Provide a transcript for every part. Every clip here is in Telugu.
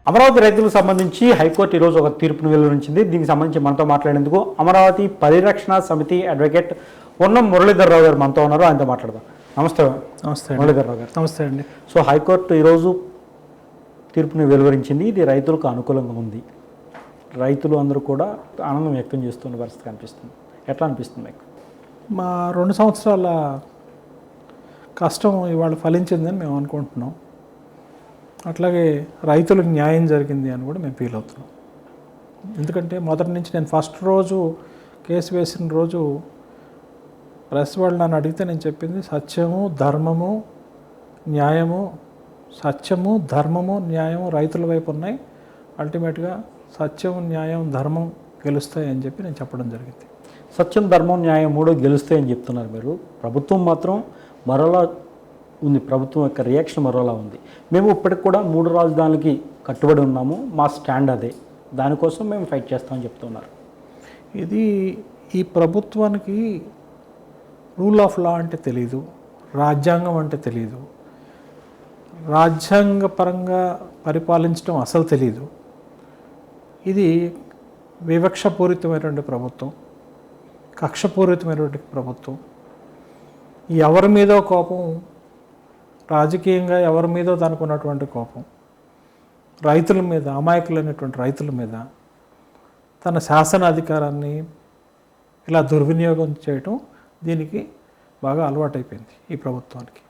అమరావతి రైతులకు సంబంధించి హైకోర్టు ఈరోజు ఒక తీర్పును వెలువరించింది. దీనికి సంబంధించి మనతో మాట్లాడేందుకు అమరావతి పరిరక్షణ సమితి అడ్వకేట్ ఉన్నం మురళీధర్రావు గారు మనతో ఉన్నారు. ఆయనతో మాట్లాడదాం. నమస్తే. నమస్తే మురళీధర్రావు గారు. నమస్తే అండి. సో హైకోర్టు ఈరోజు తీర్పుని వెలువరించింది. ఇది రైతులకు అనుకూలంగా ఉంది. రైతులు అందరూ కూడా ఆనందం వ్యక్తం చేస్తున్న పరిస్థితి కనిపిస్తుంది. ఎట్లా అనిపిస్తుంది మీకు? మా 2 సంవత్సరాల కష్టం ఇవాళ ఫలించిందని మేము అనుకుంటున్నాం. అట్లాగే రైతులకు న్యాయం జరిగింది అని కూడా మేము ఫీల్ అవుతున్నాం. ఎందుకంటే మొదటి నుంచి నేను ఫస్ట్ రోజు కేసు వేసిన రోజు ప్రెస్ వాళ్ళు నన్ను అడిగితే నేను చెప్పింది సత్యము ధర్మము న్యాయము, సత్యము ధర్మము న్యాయము రైతుల వైపు ఉన్నాయి. అల్టిమేట్గా సత్యం న్యాయం ధర్మం గెలుస్తాయి అని చెప్పి నేను చెప్పడం జరిగింది. సత్యం ధర్మం న్యాయం 3 గెలుస్తాయని చెప్తున్నారు మీరు. ప్రభుత్వం మాత్రం మరోలా ఉంది. ప్రభుత్వం యొక్క రియాక్షన్ మరోలా ఉంది. మేము ఇప్పటికి కూడా 3 రాజధానులకి కట్టుబడి ఉన్నాము, మా స్టాండ్ అదే, దానికోసం మేము ఫైట్ చేస్తామని చెప్తున్నారు. ఇది ఈ ప్రభుత్వానికి రూల్ ఆఫ్ లా అంటే తెలీదు, రాజ్యాంగం అంటే తెలీదు, రాజ్యాంగపరంగా పరిపాలించడం అసలు తెలీదు. ఇది వివక్షపూరితమైనటువంటి ప్రభుత్వం, కక్షపూరితమైనటువంటి ప్రభుత్వం. ఎవరి మీదో కోపం, రాజకీయంగా ఎవరి మీదో దానికి ఉన్నటువంటి కోపం, రైతుల మీద, అమాయకులైనటువంటి రైతుల మీద తన శాసన అధికారాన్ని ఇలా దుర్వినియోగం చేయటం దీనికి బాగా అలవాటైపోయింది ఈ ప్రభుత్వానికి.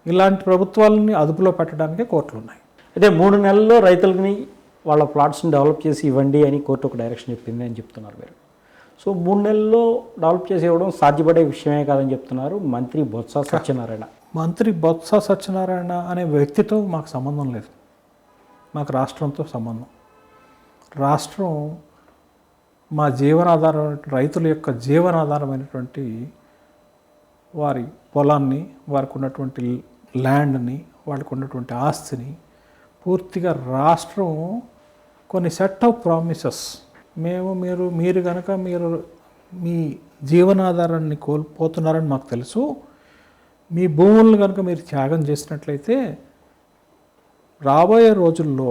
ఇలాంటి ప్రభుత్వాలని అదుపులో పెట్టడానికే కోర్టులు ఉన్నాయి. అయితే 3 నెలల్లో రైతులని వాళ్ళ ప్లాట్స్ని డెవలప్ చేసి ఇవ్వండి అని కోర్టు ఒక డైరెక్షన్ చెప్పింది అని చెప్తున్నారు మీరు. సో 3 నెలల్లో డెవలప్ చేసి ఇవ్వడం సాధ్యపడే విషయమే కాదని చెప్తున్నారు మంత్రి బొత్స సత్యనారాయణ. మంత్రి బొత్స సత్యనారాయణ అనే వ్యక్తితో మాకు సంబంధం లేదు, మాకు రాష్ట్రంతో సంబంధం. రాష్ట్రం మా జీవనాధారం, రైతుల యొక్క జీవనాధారమైనటువంటి వారి పొలాన్ని, వారికి ఉన్నటువంటి ల్యాండ్ని, వాళ్ళకు ఉన్నటువంటి ఆస్తిని పూర్తిగా రాష్ట్రం కొన్ని సెట్ ఆఫ్ ప్రామిసెస్, మీరు కనుక మీరు మీ జీవనాధారాన్ని కోల్పోతున్నారని మాకు తెలుసు, మీ భూములను కనుక మీరు త్యాగం చేసినట్లయితే రాబోయే రోజుల్లో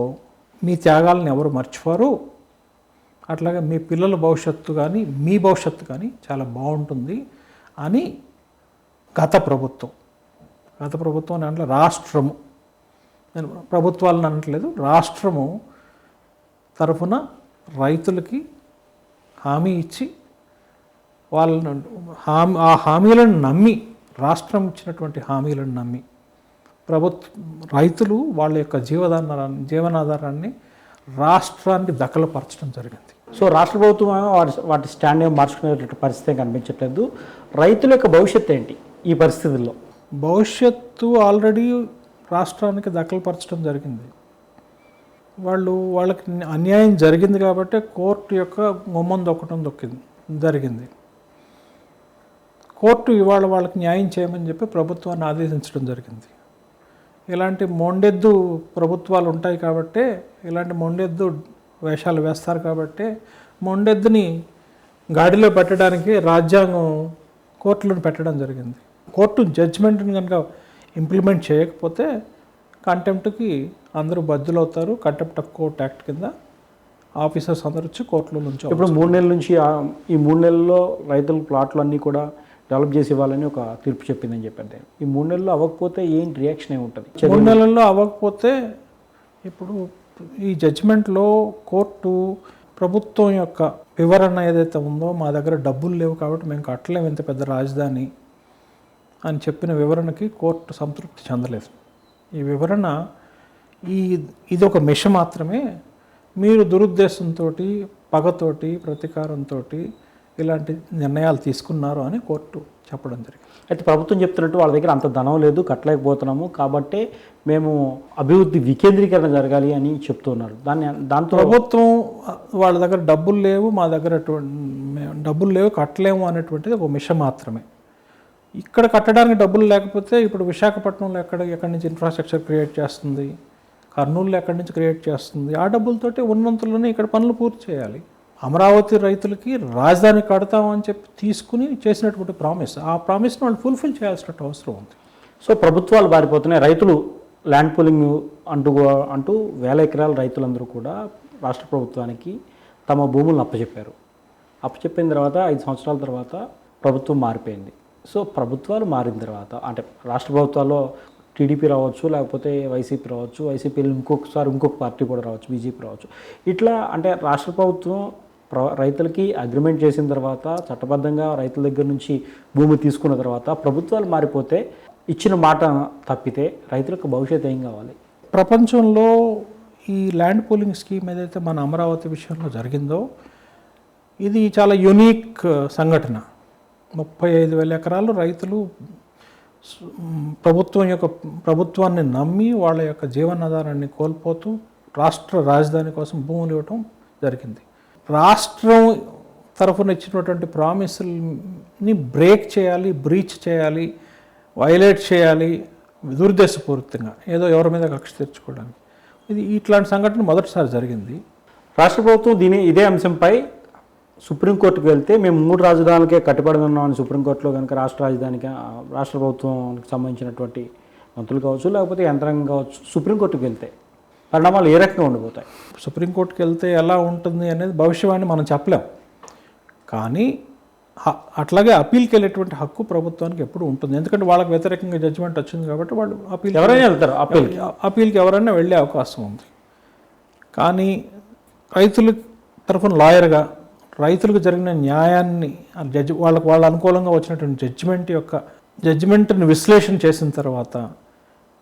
మీ త్యాగాలను ఎవరు మర్చిపోరు, అట్లాగే మీ పిల్లల భవిష్యత్తు కానీ మీ భవిష్యత్తు కానీ చాలా బాగుంటుంది అని గత ప్రభుత్వం అని అంటే రాష్ట్రము, నేను ప్రభుత్వాలను అనట్లేదు, రాష్ట్రము తరఫున రైతులకి హామీ ఇచ్చి వాళ్ళను ఆ హామీలను నమ్మి, రాష్ట్రం ఇచ్చినటువంటి హామీలను నమ్మి రైతులు వాళ్ళ యొక్క జీవనాధారాన్ని రాష్ట్రానికి దఖలుపరచడం జరిగింది. సో రాష్ట్ర ప్రభుత్వం వాటి స్టాండ్ ఏం మార్చుకునేటువంటి పరిస్థితి కనిపించట్లేదు. రైతుల యొక్క భవిష్యత్తు ఏంటి ఈ పరిస్థితుల్లో? భవిష్యత్తు ఆల్రెడీ రాష్ట్రానికి దఖలుపరచడం జరిగింది. వాళ్ళకి అన్యాయం జరిగింది కాబట్టి కోర్టు యొక్క గుమ్మం దొక్కడం జరిగింది. కోర్టు ఇవాళ వాళ్ళకి న్యాయం చేయమని చెప్పి ప్రభుత్వాన్ని ఆదేశించడం జరిగింది. ఇలాంటి మొండెద్దు ప్రభుత్వాలు ఉంటాయి కాబట్టి, ఇలాంటి మొండెద్దు వేషాలు వేస్తారు కాబట్టి, మొండెద్దుని గాడిలో పెట్టడానికి రాజ్యాంగం కోర్టులను పెట్టడం జరిగింది. కోర్టు జడ్జిమెంట్ని కనుక ఇంప్లిమెంట్ చేయకపోతే కంటెంప్ట్కి అందరూ బద్దులవుతారు. కంటెంప్ట్ ఆఫ్ కోర్ట్ యాక్ట్ కింద ఆఫీసర్స్ అందరూ వచ్చి కోర్టులో నుంచి ఇప్పుడు 3 నెలల నుంచి ఈ 3 నెలల్లో రైతుల ప్లాట్లు అన్నీ కూడా డెవలప్ చేసి ఇవ్వాలని ఒక తీర్పు చెప్పిందని చెప్పారు. ఈ 3 నెలల్లో అవ్వకపోతే ఏంటి రియాక్షన్ ఏముంటుంది? 3 నెలల్లో అవ్వకపోతే ఇప్పుడు ఈ జడ్జిమెంట్లో కోర్టు ప్రభుత్వం యొక్క వివరణ ఏదైతే ఉందో, మా దగ్గర డబ్బులు లేవు కాబట్టి మేము కట్టలేము ఇంత పెద్ద రాజధాని అని చెప్పిన వివరణకి కోర్టు సంతృప్తి చెందలేదు. ఈ వివరణ ఇది ఒక మెష మాత్రమే. మీరు దురుద్దేశంతో, పగతోటి, ప్రతీకారంతో ఇలాంటి నిర్ణయాలు తీసుకున్నారు అని కోర్టు చెప్పడం జరిగింది. అయితే ప్రభుత్వం చెప్తున్నట్టు వాళ్ళ దగ్గర అంత ధనం లేదు, కట్టలేకపోతున్నాము కాబట్టి మేము అభివృద్ధి వికేంద్రీకరణ జరగాలి అని చెప్తున్నారు. దాంతో ప్రభుత్వం వాళ్ళ దగ్గర డబ్బులు లేవు, మా దగ్గర డబ్బులు లేవు, కట్టలేము అనేటువంటిది ఒక మిష మాత్రమే. ఇక్కడ కట్టడానికి డబ్బులు లేకపోతే ఇప్పుడు విశాఖపట్నంలో ఎక్కడి నుంచి ఇన్ఫ్రాస్ట్రక్చర్ క్రియేట్ చేస్తుంది, కర్నూలులో ఎక్కడి నుంచి క్రియేట్ చేస్తుంది, ఆ డబ్బులతోటి ఉన్నంతలోనే ఇక్కడ పనులు పూర్తి చేయాలి. అమరావతి రైతులకి రాజధాని కడతామని చెప్పి తీసుకుని చేసినటువంటి ప్రామిస్, ఆ ప్రామిస్ని వాళ్ళు ఫుల్ఫిల్ చేయాల్సిన అవసరం ఉంది. సో ప్రభుత్వాలు మారిపోతున్నాయి, రైతులు ల్యాండ్ పూలింగ్ అంటూ వేల ఎకరాల రైతులందరూ కూడా రాష్ట్ర ప్రభుత్వానికి తమ భూములను అప్పచెప్పిన తర్వాత 5 సంవత్సరాల తర్వాత ప్రభుత్వం మారిపోయింది. సో ప్రభుత్వాలు మారిన తర్వాత అంటే రాష్ట్ర ప్రభుత్వాల్లో టీడీపీ రావచ్చు, లేకపోతే వైసీపీ రావచ్చు, వైసీపీలో ఇంకొక పార్టీ కూడా రావచ్చు, బీజేపీ రావచ్చు. ఇట్లా అంటే రాష్ట్ర ప్రభుత్వం రైతులకి అగ్రిమెంట్ చేసిన తర్వాత చట్టబద్ధంగా రైతుల దగ్గర నుంచి భూమి తీసుకున్న తర్వాత ప్రభుత్వాలు మారిపోతే ఇచ్చిన మాట తప్పితే రైతులకు భవిష్యత్తు ఏం కావాలి? ప్రపంచంలో ఈ ల్యాండ్ పూలింగ్ స్కీమ్ ఏదైతే మన అమరావతి విషయంలో జరిగిందో ఇది చాలా యునీక్ సంఘటన. 35,000 ఎకరాలు రైతులు ప్రభుత్వాన్ని నమ్మి వాళ్ళ యొక్క జీవనాధారాన్ని కోల్పోతూ రాష్ట్ర రాజధాని కోసం భూములు ఇవ్వటం జరిగింది. రాష్ట్రం తరఫున ఇచ్చినటువంటి ప్రామిసుల్ని బ్రేక్ చేయాలి, బ్రీచ్ చేయాలి, వైలేట్ చేయాలి దురుద్దేశపూరితంగా, ఏదో ఎవరి మీద కక్ష తెచ్చుకోవడానికి. ఇట్లాంటి సంఘటన మొదటిసారి జరిగింది. రాష్ట్ర ప్రభుత్వం ఇదే అంశంపై సుప్రీంకోర్టుకు వెళ్తే మేము 3 రాజధానులకే కట్టుబడి ఉన్నామని సుప్రీంకోర్టులో కనుక రాష్ట్ర ప్రభుత్వానికి సంబంధించినటువంటి మంత్రులు కావచ్చు, లేకపోతే యంత్రాంగం కావచ్చు, సుప్రీంకోర్టుకు వెళ్తే పరిణామాలు ఏ రకంగా ఉండిపోతాయి? సుప్రీంకోర్టుకు వెళ్తే ఎలా ఉంటుంది అనేది భవిష్యవాణి మనం చెప్పలేం. కానీ అట్లాగే అప్పీల్కి వెళ్ళేటువంటి హక్కు ప్రభుత్వానికి ఎప్పుడు ఉంటుంది. ఎందుకంటే వాళ్ళకి వ్యతిరేకంగా జడ్జిమెంట్ వచ్చింది కాబట్టి వాళ్ళు అప్పీల్కి ఎవరైనా వెళ్ళే అవకాశం ఉంది. కానీ రైతుల తరఫున లాయర్గా రైతులకు జరిగిన న్యాయాన్ని వాళ్ళ అనుకూలంగా వచ్చినటువంటి జడ్జిమెంట్ని విశ్లేషణ చేసిన తర్వాత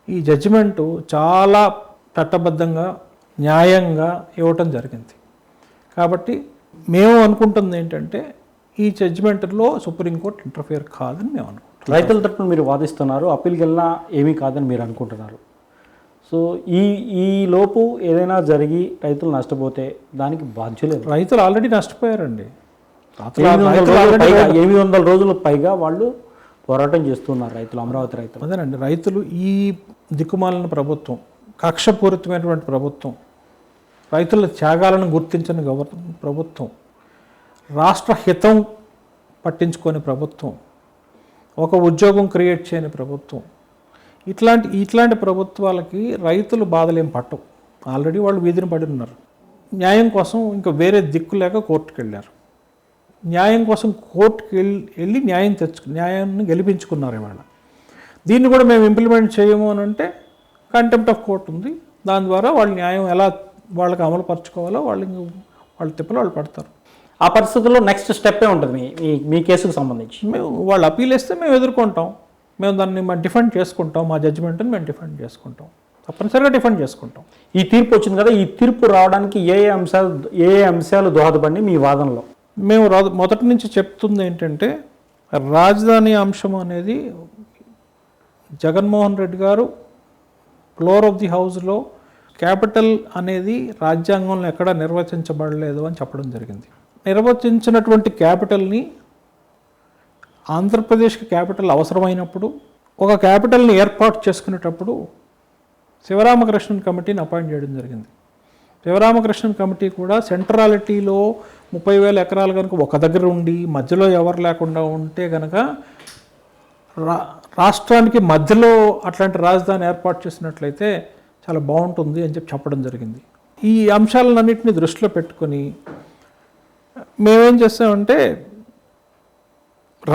ఈ జడ్జిమెంటు చాలా చట్టబద్ధంగా న్యాయంగా ఇవ్వటం జరిగింది. కాబట్టి మేము అనుకుంటుంది ఏంటంటే ఈ జడ్జిమెంట్లో సుప్రీంకోర్టు ఇంటర్ఫియర్ కాదని మేము అనుకుంటున్నాం. రైతుల తరపున మీరు వాదిస్తున్నారు, అప్పీల్కి వెళ్ళినా ఏమీ కాదని మీరు అనుకుంటున్నారు. సో ఈ లోపు ఏదైనా జరిగి రైతులు నష్టపోతే దానికి బాధ్యులే. రైతులు ఆల్రెడీ నష్టపోయారండి. 800 రోజులు పైగా వాళ్ళు పోరాటం చేస్తున్నారు రైతులు, అమరావతి రైతులు. అదేనండి, రైతులు ఈ దిక్కుమాలిన ప్రభుత్వం, కక్షపూరితమైనటువంటి ప్రభుత్వం, రైతుల త్యాగాలను గుర్తించని ప్రభుత్వం, రాష్ట్ర హితం పట్టించుకొని ప్రభుత్వం, ఒక ఉద్యోగం క్రియేట్ చేయని ప్రభుత్వం, ఇట్లాంటి ప్రభుత్వాలకి రైతులు బాధలేం పట్టవు. ఆల్రెడీ వాళ్ళు వీధిని పడి ఉన్నారు. న్యాయం కోసం ఇంకా వేరే దిక్కు లేక కోర్టుకు వెళ్ళారు. న్యాయం కోసం కోర్టుకు వెళ్ళి న్యాయాన్ని గెలిపించుకున్నారు ఇవాళ. దీన్ని కూడా మేము ఇంప్లిమెంట్ చేయము అని అంటే కంటెంప్ట్ ఆఫ్ కోర్ట్ ఉంది. దాని ద్వారా వాళ్ళ న్యాయం ఎలా వాళ్ళకి అమలు పరచుకోవాలో వాళ్ళ తిప్పలు వాళ్ళు పడతారు. ఆ పరిస్థితుల్లో నెక్స్ట్ స్టెప్పే ఉంటుంది మీ కేసుకు సంబంధించి. వాళ్ళు అప్పీల్ వేస్తే మేము ఎదుర్కొంటాం, మేము దాన్ని డిఫెండ్ చేసుకుంటాం, మా జడ్జిమెంట్ని మేము డిఫెండ్ చేసుకుంటాం, తప్పనిసరిగా డిఫెండ్ చేసుకుంటాం. ఈ తీర్పు వచ్చింది కదా, ఈ తీర్పు రావడానికి ఏ అంశాలు దోహదపడి మీ వాదనలో? మేము మొదటి నుంచి చెప్తుంది ఏంటంటే రాజధాని అంశం అనేది జగన్మోహన్ రెడ్డి గారు ఫ్లోర్ ఆఫ్ ది హౌస్లో క్యాపిటల్ అనేది రాజ్యాంగంలో ఎక్కడా నిర్వచించబడలేదు అని చెప్పడం జరిగింది. నిర్వచించినటువంటి క్యాపిటల్ని ఆంధ్రప్రదేశ్కి క్యాపిటల్ అవసరమైనప్పుడు ఒక క్యాపిటల్ని ఏర్పాటు చేసుకునేటప్పుడు శివరామకృష్ణన్ కమిటీని అపాయింట్ చేయడం జరిగింది. శివరామకృష్ణన్ కమిటీ కూడా సెంట్రాలిటీలో 30,000 ఎకరాలు కనుక ఒక దగ్గర ఉండి మధ్యలో ఎవరు లేకుండా ఉంటే కనుక రాష్ట్రానికి మధ్యలో అట్లాంటి రాజధాని ఏర్పాటు చేసినట్లయితే చాలా బాగుంటుంది అని చెప్పడం జరిగింది. ఈ అంశాలన్నింటినీ దృష్టిలో పెట్టుకొని మేమేం చేస్తామంటే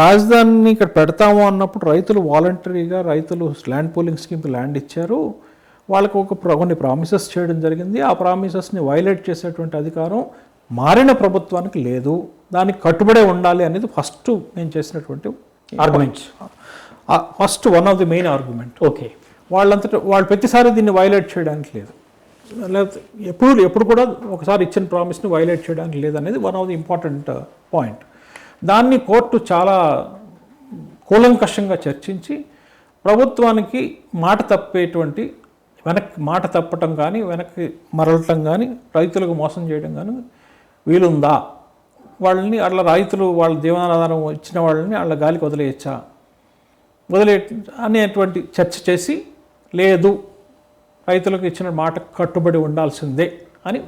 రాజధానిని ఇక్కడ పెడతాము అన్నప్పుడు రైతులు వాలంటరీగా ల్యాండ్ పూలింగ్ స్కీమ్కి ల్యాండ్ ఇచ్చారు. వాళ్ళకు కొన్ని ప్రామిసెస్ చేయడం జరిగింది. ఆ ప్రామిసెస్ని వైలేట్ చేసేటువంటి అధికారం మారిన ప్రభుత్వానికి లేదు. దానికి కట్టుబడే ఉండాలి అనేది ఫస్ట్ మేము చేసినటువంటి arguments. First one of the main argument. Okay, వాళ్ళు ప్రతిసారి దీన్ని వైలేట్ చేయడానికి లేదు, లేకపోతే ఎప్పుడు కూడా ఒకసారి ఇచ్చిన ప్రామిస్ని వైలేట్ చేయడానికి లేదనేది one of the important point. దాన్ని కోర్టు చాలా కూలంకషంగా చర్చించి ప్రభుత్వానికి మాట తప్పటం కానీ వెనక్కి మరలటం కానీ రైతులకు మోసం చేయడం కానీ వీలుందా, వాళ్ళని అట్లా రైతులు వాళ్ళ జీవనాధారం ఇచ్చిన వాళ్ళని అట్లా గాలికి వదిలేయచ్చా అనేటువంటి చర్చ చేసి లేదు రైతులకు ఇచ్చిన మాట కట్టుబడి ఉండాల్సిందే అని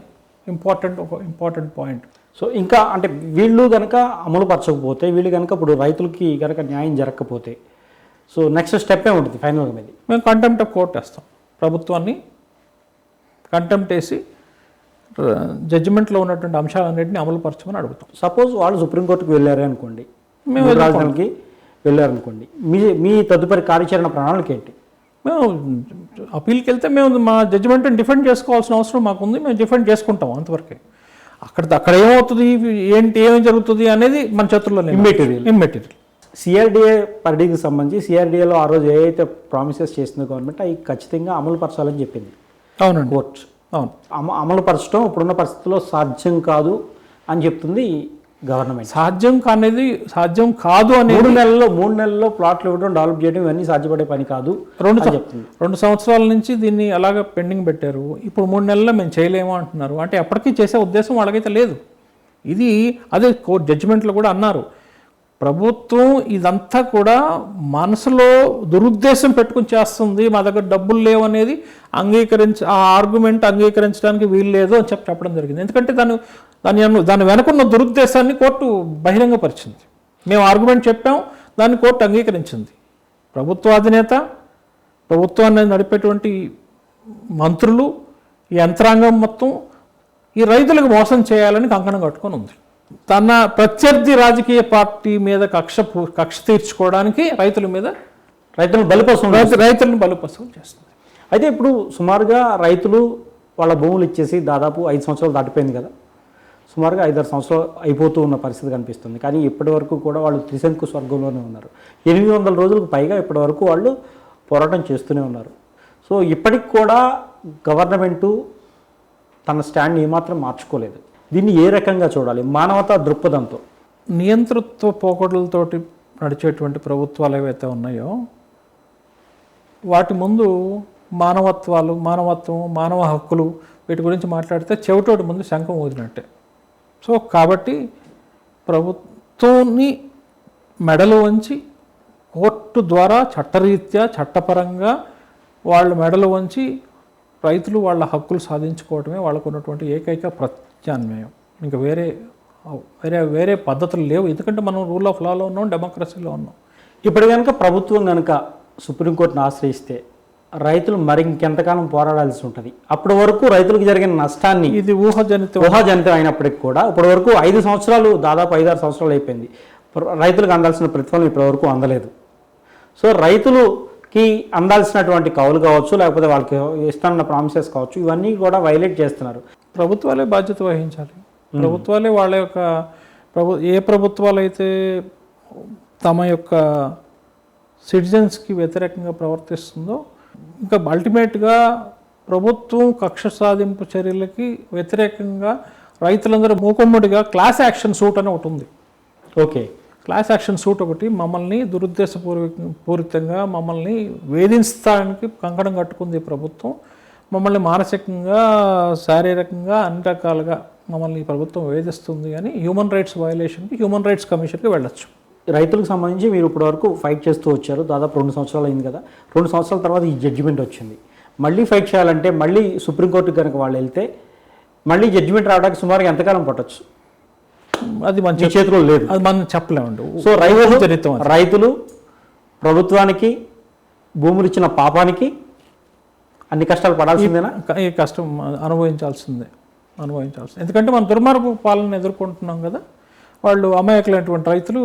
ఒక ఇంపార్టెంట్ పాయింట్. సో ఇంకా అంటే వీళ్ళు కనుక అమలు పరచకపోతే, వీళ్ళు కనుక ఇప్పుడు రైతులకి కనుక న్యాయం జరగకపోతే, సో నెక్స్ట్ స్టెప్ ఏముంటుంది ఫైనల్గా మీది? మేము కంటెంప్ట్ ఆఫ్ కోర్ట్ వేస్తాం. ప్రభుత్వాన్ని కంటెంప్ట్ వేసి జడ్జిమెంట్లో ఉన్నటువంటి అంశాలన్నింటినీ అమలు పరచమని అడుగుతాం. సపోజ్ వాళ్ళు సుప్రీంకోర్టుకు వెళ్ళారే అనుకోండి, మేము మూడు రాజధానికి వెళ్ళారనుకోండి, మీ తదుపరి కార్యాచరణ ప్రణాళిక ఏంటి? మేము అప్పీల్కి వెళ్తే మేము మా జడ్జిమెంట్ని డిఫెండ్ చేసుకోవాల్సిన అవసరం మాకుంది. మేము డిఫెండ్ చేసుకుంటాం అంతవరకే. అక్కడ ఏమవుతుంది, ఏమి జరుగుతుంది అనేది మన చేతుల్లో ఇమ్మెటీరియల్. సిఆర్డిఏ పరిధికి సంబంధించి సిఆర్డిఏలో ఆ రోజు ఏవైతే ప్రామిసెస్ చేసిందో గవర్నమెంట్, అవి ఖచ్చితంగా అమలు పరచాలని చెప్పింది అవునండి కోర్టు. అవును, అమలు పరచడం ఇప్పుడున్న పరిస్థితుల్లో సాధ్యం కాదు అని చెప్తుంది గవర్నమెంట్. సాధ్యం కాదు అనేది 3 నెలల్లో ప్లాట్లు ఇవ్వడం, డెవలప్ చేయడం ఇవన్నీ సాధ్యపడే పని కాదు చెప్తుంది. 2 సంవత్సరాల నుంచి దీన్ని అలాగ పెండింగ్ పెట్టారు. ఇప్పుడు 3 నెలల్లో మేము చేయలేము అంటున్నారు. అంటే ఎప్పటికీ చేసే ఉద్దేశం వాళ్ళకైతే లేదు. ఇది అదే కోర్టు జడ్జిమెంట్లో కూడా అన్నారు. ప్రభుత్వం ఇదంతా కూడా మనసులో దురుద్దేశం పెట్టుకుని చేస్తుంది, మా దగ్గర డబ్బులు లేవు అనేది ఆ ఆర్గ్యుమెంట్ అంగీకరించడానికి వీలు లేదు అని చెప్పడం జరిగింది. ఎందుకంటే దాని వెనుకున్న దురుద్దేశాన్ని కోర్టు బహిరంగపరిచింది. మేము ఆర్గ్యుమెంట్ చెప్పాం, దాన్ని కోర్టు అంగీకరించింది. ప్రభుత్వ అధినేత, ప్రభుత్వాన్ని నడిపేటువంటి మంత్రులు, ఈ యంత్రాంగం మొత్తం ఈ రైతులకు మోసం చేయాలని కంకణం కట్టుకొని ఉంది. తన ప్రత్యర్థి రాజకీయ పార్టీ మీద కక్ష తీర్చుకోవడానికి రైతులను బలిపశువులు చేస్తుంది. అయితే ఇప్పుడు సుమారుగా రైతులు వాళ్ళ భూములు ఇచ్చేసి దాదాపు 5 సంవత్సరాలు దాటిపోయింది కదా, సుమారుగా 5-6 సంవత్సరాలు అయిపోతూ ఉన్న పరిస్థితి కనిపిస్తుంది. కానీ ఇప్పటి వరకు కూడా వాళ్ళు త్రిశంకు స్వర్గంలోనే ఉన్నారు. 800 రోజులకు పైగా ఇప్పటి వరకు వాళ్ళు పోరాటం చేస్తూనే ఉన్నారు. సో ఇప్పటికి కూడా గవర్నమెంటు తన స్టాండ్ ఏమాత్రం మార్చుకోలేదు. దీన్ని ఏ రకంగా చూడాలి? మానవతా దృక్పథంతో, నియంతృత్వ పోకడలతోటి నడిచేటువంటి ప్రభుత్వాలు ఏవైతే ఉన్నాయో వాటి ముందు మానవత్వం, మానవ హక్కులు వీటి గురించి మాట్లాడితే చెవిటోటి ముందు శంఖం ఊదినట్టే. సో కాబట్టి ప్రభుత్వాన్ని మెడలు వంచి కోర్టు ద్వారా చట్టరీత్యా చట్టపరంగా వాళ్ళు మెడలు వంచి రైతులు వాళ్ళ హక్కులు సాధించుకోవడమే వాళ్ళకు ఉన్నటువంటి ఏకైక ప్రత్యామ్నాయం. ఇంకా వేరే పద్ధతులు లేవు. ఎందుకంటే మనం రూల్ ఆఫ్ లాలో ఉన్నాం, డెమోక్రసీలో ఉన్నాం. ఇప్పుడు కనుక ప్రభుత్వం కనుక సుప్రీంకోర్టును ఆశ్రయిస్తే రైతులు మరి ఇంకెంతకాలం పోరాడాల్సి ఉంటుంది? అప్పటి వరకు రైతులకు జరిగిన నష్టాన్ని, ఇది ఊహాజనితం అయినప్పటికీ కూడా ఇప్పటి వరకు 5 సంవత్సరాలు, దాదాపు 5-6 సంవత్సరాలు అయిపోయింది, రైతులకు అందాల్సిన ప్రతిఫలం ఇప్పటి వరకు అందలేదు. సో రైతులుకి అందాల్సినటువంటి కౌలు కావచ్చు, లేకపోతే వాళ్ళకి ఇస్తున్న ప్రామిసెస్ కావచ్చు, ఇవన్నీ కూడా వైలేట్ చేస్తున్నారు. ప్రభుత్వాలే బాధ్యత వహించాలి. ప్రభుత్వాలే వాళ్ళ యొక్క ఏ ప్రభుత్వాలు అయితే తమ యొక్క సిటిజన్స్కి వ్యతిరేకంగా ప్రవర్తిస్తుందో, ఇంకా అల్టిమేట్గా ప్రభుత్వం కక్ష సాధింపు చర్యలకి వ్యతిరేకంగా రైతులందరూ మూకుమ్మడిగా క్లాస్ యాక్షన్ సూట్ అని ఒకటి ఉంది. ఓకే, క్లాస్ యాక్షన్ సూట్ ఒకటి మమ్మల్ని దురుద్దేశపూరితంగా మమ్మల్ని వేధించడానికి కంకణం కట్టుకుంది ప్రభుత్వం. మమ్మల్ని మానసికంగా, శారీరకంగా అన్ని రకాలుగా మమ్మల్ని ఈ ప్రభుత్వం వేధిస్తుంది అని హ్యూమన్ రైట్స్ వయలేషన్కి హ్యూమన్ రైట్స్ కమిషన్కి వెళ్ళొచ్చు. రైతులకు సంబంధించి మీరు ఇప్పటివరకు ఫైట్ చేస్తూ వచ్చారు, దాదాపు 2 సంవత్సరాలు అయింది కదా. 2 సంవత్సరాల తర్వాత ఈ జడ్జిమెంట్ వచ్చింది. మళ్ళీ ఫైట్ చేయాలంటే, మళ్ళీ సుప్రీంకోర్టుకి కనుక వాళ్ళు వెళ్తే మళ్ళీ జడ్జిమెంట్ రావడానికి సుమారుగా ఎంతకాలం పట్టచ్చు? అది మంచి చేతిలో లేదు, అది మనం చెప్పలేమండి. సో రైతులు ప్రభుత్వానికి భూములు ఇచ్చిన పాపానికి అన్ని కష్టాలు పడాల్సిందేనా? ఈ కష్టం అనుభవించాల్సిందే. ఎందుకంటే మనం దుర్మార్గ పాలన ఎదుర్కొంటున్నాం కదా. వాళ్ళు అమాయకులైనటువంటి రైతులు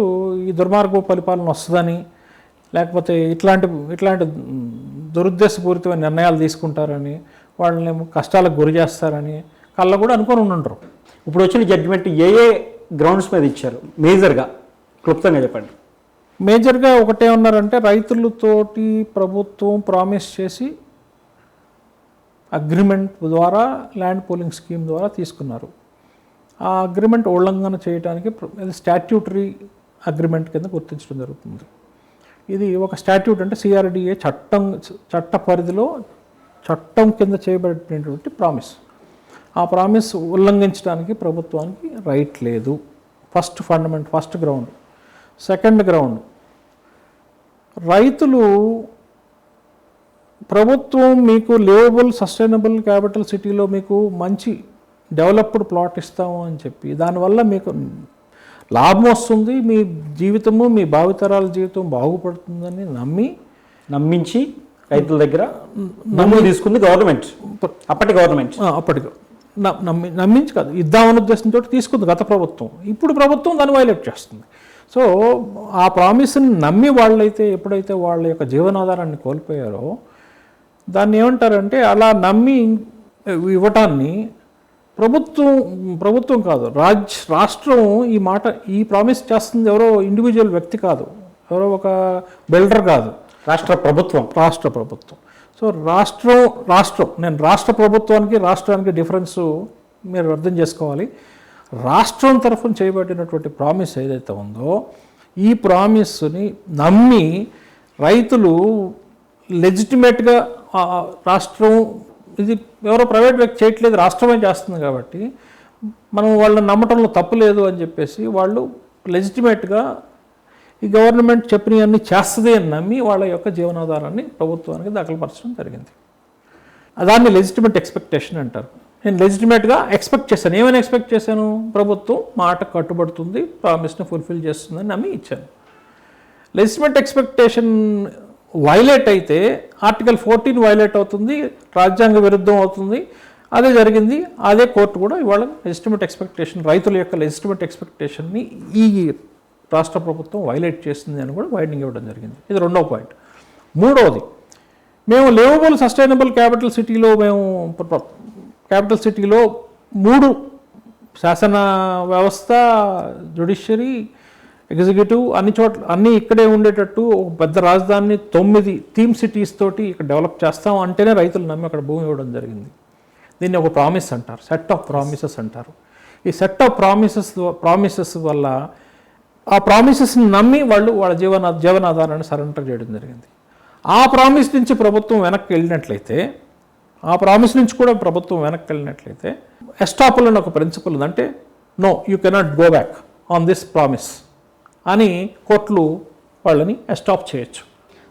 ఈ దుర్మార్గ పరిపాలన వస్తుందని, లేకపోతే ఇట్లాంటి దురుద్దేశపూరితమైన నిర్ణయాలు తీసుకుంటారని, వాళ్ళని కష్టాలకు గురి చేస్తారని కళ్ళ కూడా అనుకొని ఉండరు. ఇప్పుడు వచ్చిన జడ్జిమెంట్ ఏ గ్రౌండ్స్ మీద ఇచ్చారు మేజర్గా, క్లుప్తంగా చెప్పండి. మేజర్గా ఒకటే ఉన్నారంటే, రైతులతోటి ప్రభుత్వం ప్రామిస్ చేసి అగ్రిమెంట్ ద్వారా, ల్యాండ్ పూలింగ్ స్కీమ్ ద్వారా తీసుకున్నారు. ఆ అగ్రిమెంట్ ఉల్లంఘన చేయడానికి స్టాట్యూటరీ అగ్రిమెంట్ కింద గుర్తించడం జరుగుతుంది. ఇది ఒక స్టాట్యూట్ అంటే సిఆర్డిఏ చట్ట పరిధిలో చట్టం కింద చేయబడినటువంటి ప్రామిస్. ఆ ప్రామిస్ ఉల్లంఘించడానికి ప్రభుత్వానికి రైట్ లేదు. First ground. సెకండ్ గ్రౌండ్, రైతులు ప్రభుత్వం మీకు లివబుల్ సస్టైనబుల్ క్యాపిటల్ సిటీలో మీకు మంచి డెవలప్డ్ ప్లాట్ ఇస్తాము అని చెప్పి దానివల్ల మీకు లాభం వస్తుంది, మీ జీవితము మీ భావితరాల జీవితం బాగుపడుతుందని నమ్మించి రైతుల దగ్గర నమ్మి తీసుకుంది గవర్నమెంట్, అప్పటి గవర్నమెంట్. అప్పటికి నమ్మించి కాదు, ఇద్దామనే ఉద్దేశంతో తీసుకుంది గత ప్రభుత్వం. ఇప్పుడు ప్రభుత్వం దాన్ని వైలేట్ చేస్తుంది. సో ఆ ప్రామిస్ని నమ్మి వాళ్ళైతే ఎప్పుడైతే వాళ్ళ యొక్క జీవనాధారాన్ని కోల్పోయారో దాన్ని ఏమంటారంటే, అలా నమ్మి ఇవ్వటాన్ని ప్రభుత్వం కాదు, రాష్ట్రం ఈ ప్రామిస్ చేస్తుంది ఎవరో ఇండివిజువల్ వ్యక్తి కాదు, ఎవరో ఒక బిల్డర్ కాదు, రాష్ట్ర ప్రభుత్వం. సో నేను రాష్ట్ర ప్రభుత్వానికి రాష్ట్రానికి డిఫరెన్స్ మీరు అర్థం చేసుకోవాలి. రాష్ట్రం తరఫున చేయబడినటువంటి ప్రామిస్ ఏదైతే ఉందో ఈ ప్రామిస్ని నమ్మి రైతులు లెజిటిమేట్గా రాష్ట్రం, ఇది ఎవరో ప్రైవేట్ వ్యక్తి చేయట్లేదు, రాష్ట్రమే చేస్తుంది కాబట్టి మనం వాళ్ళని నమ్మటంలో తప్పు లేదు అని చెప్పేసి వాళ్ళు లెజిటిమేట్గా ఈ గవర్నమెంట్ చెప్పినవన్నీ చేస్తుంది అని నమ్మి వాళ్ళ యొక్క జీవనాధారాన్ని ప్రభుత్వానికి దాఖలుపరచడం జరిగింది. దాన్ని లెజిటిమేట్ ఎక్స్పెక్టేషన్ అంటారు. నేను లెజిటిమేట్గా ఎక్స్పెక్ట్ చేశాను. ఏమైనా ఎక్స్పెక్ట్ చేశాను? ప్రభుత్వం మాట కట్టుబడుతుంది, ప్రామిస్ని ఫుల్ఫిల్ చేస్తుందని నమ్మి ఇచ్చాను. లెజిటిమేట్ ఎక్స్పెక్టేషన్ వైలేట్ అయితే ఆర్టికల్ 14 వైలేట్ అవుతుంది, రాజ్యాంగ విరుద్ధం అవుతుంది. అదే జరిగింది. అదే కోర్టు కూడా ఇవాళ లెజిటిమేట్ ఎక్స్పెక్టేషన్, రైతుల యొక్క లెజిటిమేట్ ఎక్స్పెక్టేషన్ని ఈ రాష్ట్ర ప్రభుత్వం వైలేట్ చేస్తుంది అని కూడా వైడింగ్ ఇవ్వడం జరిగింది. ఇది రెండవ పాయింట్. మూడవది, మేము లివబుల్ సస్టైనబుల్ క్యాపిటల్ సిటీలో క్యాపిటల్ సిటీలో 3 శాసన వ్యవస్థ, జ్యుడిషియరీ, ఎగ్జిక్యూటివ్ అన్నీ ఇక్కడే ఉండేటట్టు ఒక పెద్ద రాజధానిని 9 థీమ్ సిటీస్ తోటి ఇక్కడ డెవలప్ చేస్తాం అంటేనే రైతులు నమ్మి అక్కడ భూమి ఇవ్వడం జరిగింది. దీన్ని ఒక ప్రామిస్ అంటారు, సెట్ ఆఫ్ ప్రామిసెస్ అంటారు. ఈ సెట్ ఆఫ్ ప్రామిసెస్ వల్ల ఆ ప్రామిసెస్ని నమ్మి వాళ్ళ జీవనాధారాన్ని సరెండర్ చేయడం జరిగింది. ఆ ప్రామిస్ నుంచి ప్రభుత్వం వెనక్కి వెళ్ళినట్లయితే, ఎస్టాపుల్ అని ఒక ప్రిన్సిపల్ ఉంది. అంటే no, you cannot go back on this promise అని కోర్టులు వాళ్ళని ఎస్టాప్ చేయొచ్చు.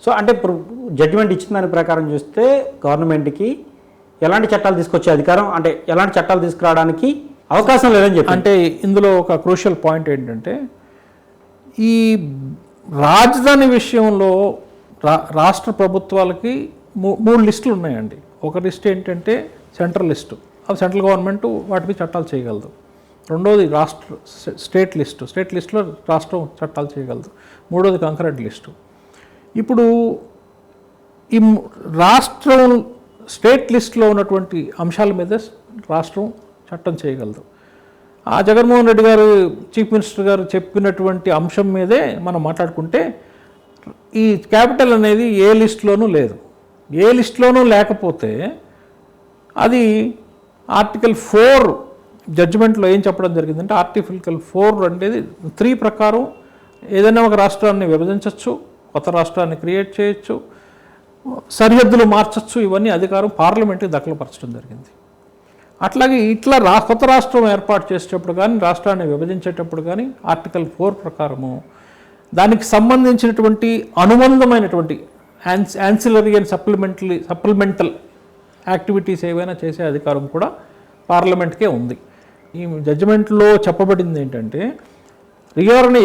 సో అంటే ఇప్పుడు జడ్జిమెంట్ ఇచ్చిన దాని ప్రకారం చూస్తే గవర్నమెంట్కి ఎలాంటి చట్టాలు తీసుకొచ్చే అధికారం, అంటే ఎలాంటి చట్టాలు తీసుకురావడానికి అవకాశం లేదని చెప్పి, అంటే ఇందులో ఒక క్రూషియల్ పాయింట్ ఏంటంటే, ఈ రాజధాని విషయంలో రాష్ట్ర ప్రభుత్వాలకి 3 లిస్టులు ఉన్నాయండి. ఒక లిస్ట్ ఏంటంటే సెంట్రల్ లిస్టు, అది సెంట్రల్ గవర్నమెంట్ వాటికి చట్టాలు చేయగలదు. రెండోది స్టేట్ లిస్టులో రాష్ట్రం చట్టాలు చేయగలదు. మూడోది కంకరెంట్ లిస్టు. ఇప్పుడు ఈ స్టేట్ లిస్టులో ఉన్నటువంటి అంశాల మీద రాష్ట్రం చట్టం చేయగలదు. ఆ జగన్మోహన్ రెడ్డి గారు, చీఫ్ మినిస్టర్ గారు చెప్పినటువంటి అంశం మీదే మనం మాట్లాడుకుంటే, ఈ క్యాపిటల్ అనేది ఏ లిస్టులోనూ లేదు. ఏ లిస్టులోనూ లేకపోతే అది ఆర్టికల్ 4 జడ్జిమెంట్లో ఏం చెప్పడం జరిగిందంటే, ఆర్టికల్ 4 అనేది 3 ప్రకారం ఏదైనా ఒక రాష్ట్రాన్ని విభజించవచ్చు, కొత్త రాష్ట్రాన్ని క్రియేట్ చేయొచ్చు, సరిహద్దులు మార్చచ్చు. ఇవన్నీ అధికారం పార్లమెంట్కి దఖలుపరచడం జరిగింది. అట్లాగే కొత్త రాష్ట్రం ఏర్పాటు చేసేటప్పుడు కానీ, రాష్ట్రాన్ని విభజించేటప్పుడు కానీ ఆర్టికల్ 4 ప్రకారము దానికి సంబంధించినటువంటి అనుబంధమైనటువంటి యాన్సిలరీ అండ్ సప్లిమెంటల్ యాక్టివిటీస్ ఏవైనా చేసే అధికారం కూడా పార్లమెంట్కే ఉంది. ఈ జడ్జిమెంట్లో చెప్పబడింది ఏంటంటే,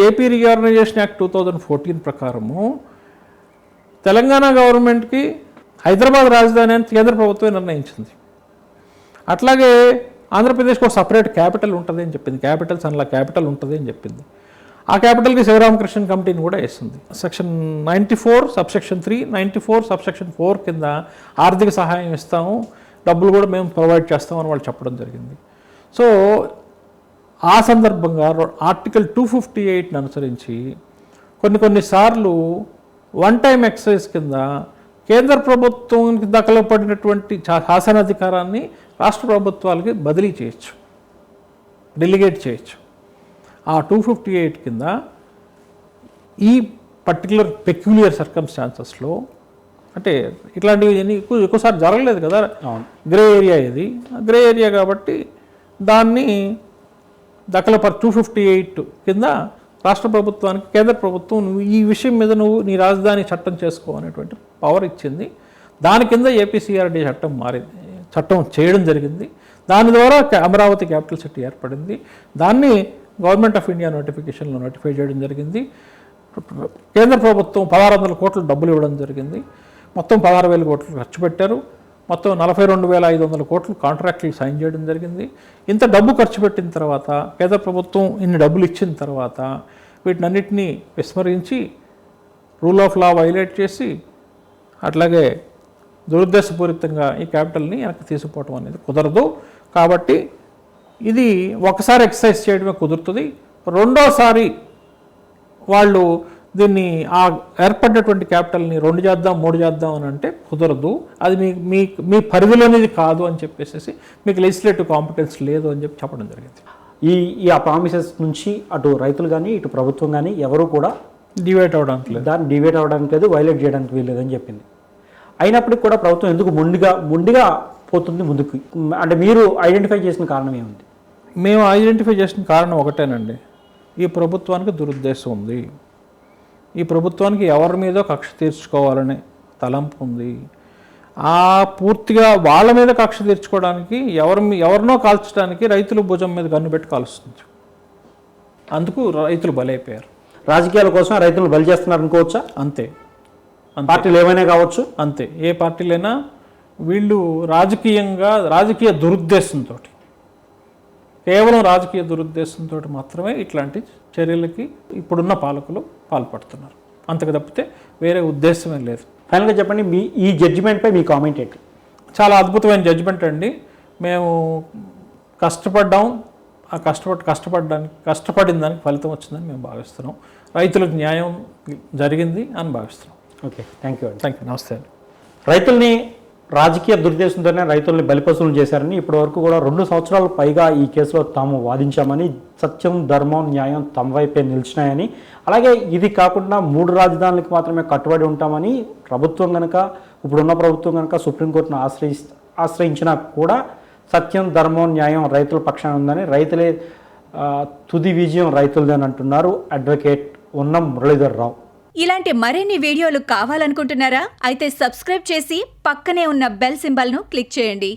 ఏపీ రీఆర్గనైజేషన్ యాక్ట్ 2014 ప్రకారము తెలంగాణ గవర్నమెంట్కి హైదరాబాద్ రాజధాని అని కేంద్ర ప్రభుత్వమే నిర్ణయించింది. అట్లాగే ఆంధ్రప్రదేశ్కి ఒక సపరేట్ క్యాపిటల్ ఉంటుంది అని చెప్పింది, క్యాపిటల్ ఉంటుంది అని చెప్పింది. ఆ క్యాపిటల్కి శివరామకృష్ణ కమిటీని కూడా వేస్తుంది. సెక్షన్ 94 సబ్సెక్షన్ 3, 94 సబ్సెక్షన్ 4 కింద ఆర్థిక సహాయం ఇస్తాము, డబ్బులు కూడా మేము ప్రొవైడ్ చేస్తామని వాళ్ళు చెప్పడం జరిగింది. సో ఆ సందర్భంగా ఆర్టికల్ 258ని అనుసరించి కొన్నిసార్లు వన్ టైం ఎక్సైజ్ కింద కేంద్ర ప్రభుత్వానికి దఖలుపడినటువంటి శాసనాధికారాన్ని రాష్ట్ర ప్రభుత్వాలకి బదిలీ చేయొచ్చు, డెలిగేట్ చేయొచ్చు. ఆ 258 కింద ఈ పర్టికులర్ పెక్యులియర్ సర్కమ్స్టాన్సెస్లో, అంటే ఇట్లాంటివి ఎక్కువసారి జరగలేదు కదా, గ్రే ఏరియా ఇది, గ్రే ఏరియా కాబట్టి దాన్ని 258 కింద రాష్ట్ర ప్రభుత్వానికి కేంద్ర ప్రభుత్వం ఈ విషయం మీద నీ రాజధాని చట్టం చేసుకో అనేటువంటి పవర్ ఇచ్చింది. దాని కింద ఏపీసీఆర్డీ చట్టం చేయడం జరిగింది. దాని ద్వారా అమరావతి క్యాపిటల్ సిటీ ఏర్పడింది. దాన్ని గవర్నమెంట్ ఆఫ్ ఇండియా నోటిఫికేషన్లో నోటిఫై చేయడం జరిగింది. కేంద్ర ప్రభుత్వం 1600 కోట్ల డబ్బులు ఇవ్వడం జరిగింది. మొత్తం 16,000 కోట్లు ఖర్చు పెట్టారు. మొత్తం 42,500 కోట్లు కాంట్రాక్టులు సైన్ చేయడం జరిగింది. ఇంత డబ్బు ఖర్చు పెట్టిన తర్వాత, కేంద్ర ప్రభుత్వం ఇన్ని డబ్బులు ఇచ్చిన తర్వాత వీటినన్నిటినీ విస్మరించి రూల్ ఆఫ్ లా వైలేట్ చేసి అట్లాగే దురుద్దేశపూరితంగా ఈ క్యాపిటల్ని వెనక్కి తీసుకుపోవటం అనేది కుదరదు. కాబట్టి ఇది ఒకసారి ఎక్సర్సైజ్ చేయడమే కుదురుతుంది. రెండోసారి వాళ్ళు దీన్ని ఆ ఏర్పడినటువంటి క్యాపిటల్ని 2 చేద్దాం 3 చేద్దాం అని అంటే కుదరదు. అది మీ పరిధిలోనిది కాదు అని చెప్పేసి మీకు లెజిస్లేటివ్ కాంపిటెన్స్ లేదు అని చెప్పడం జరిగింది. ఈ ఆ ప్రామిసెస్ నుంచి అటు రైతులు కానీ ఇటు ప్రభుత్వం కానీ ఎవరు కూడా డివైట్ అవ్వడానికి లేదు, దాన్ని డివైట్ అవ్వడానికి లేదు, వైలేట్ చేయడానికి వీల్లేదని చెప్పింది. అయినప్పటికీ కూడా ప్రభుత్వం ఎందుకు మొండిగా పోతుంది ముందుకు? అంటే మీరు ఐడెంటిఫై చేసిన కారణం ఏముంది? మేము ఐడెంటిఫై చేసిన కారణం ఒకటేనండి. ఈ ప్రభుత్వానికి దురుద్దేశం ఉంది. ఈ ప్రభుత్వానికి ఎవరి మీదో కక్ష తీర్చుకోవాలనే తలంపు ఉంది. ఆ పూర్తిగా వాళ్ళ మీద కక్ష తీర్చుకోవడానికి ఎవరినో కాల్చడానికి రైతులు భుజం మీద గన్ను పెట్టి కాలుస్తుంది. అందుకు రైతులు బలైపోయారు. రాజకీయాల కోసం రైతులు బలి చేస్తున్నారు అనుకోవచ్చా? అంతే. పార్టీలు ఏమైనా కావచ్చు, అంతే. ఏ పార్టీలైనా వీళ్ళు రాజకీయ దురుద్దేశంతో, కేవలం రాజకీయ దురుద్దేశంతో మాత్రమే ఇట్లాంటి చర్యలకి ఇప్పుడున్న పాలకులు పాల్పడుతున్నారు. అంతకు తప్పితే వేరే ఉద్దేశమే లేదు. ఫైనల్గా చెప్పండి, ఈ జడ్జిమెంట్పై మీ కామెంట్ ఏంటి? చాలా అద్భుతమైన జడ్జిమెంట్ అండి. మేము కష్టపడ్డాం. ఆ కష్టపడిన దానికి ఫలితం వచ్చిందని మేము భావిస్తున్నాం. రైతులకు న్యాయం జరిగింది అని భావిస్తున్నాం. Okay, thank you. నమస్తే అండి. రైతుల్ని రాజకీయ దురుద్దేశంతోనే రైతుల్ని బలిపశువులు చేశారని ఇప్పటివరకు కూడా 2 సంవత్సరాల పైగా ఈ కేసులో తాము వాదించామని, సత్యం ధర్మం న్యాయం తమ వైపే నిలిచినాయని, అలాగే ఇది కాకుండా 3 రాజధానులకు మాత్రమే కట్టుబడి ఉంటామని ఇప్పుడున్న ప్రభుత్వం కనుక సుప్రీంకోర్టును ఆశ్రయించినా కూడా సత్యం ధర్మం న్యాయం రైతుల పక్షాన ఉందని, రైతులే తుది విజయం రైతులదని అంటున్నారు అడ్వకేట్ ఉన్నం మురళీధర్ రావు. ఇలాంటి మరిన్ని వీడియోలు కావాలనుకుంటున్నారా? అయితే సబ్స్క్రైబ్ చేసి పక్కనే ఉన్న బెల్ సింబల్ను క్లిక్ చేయండి.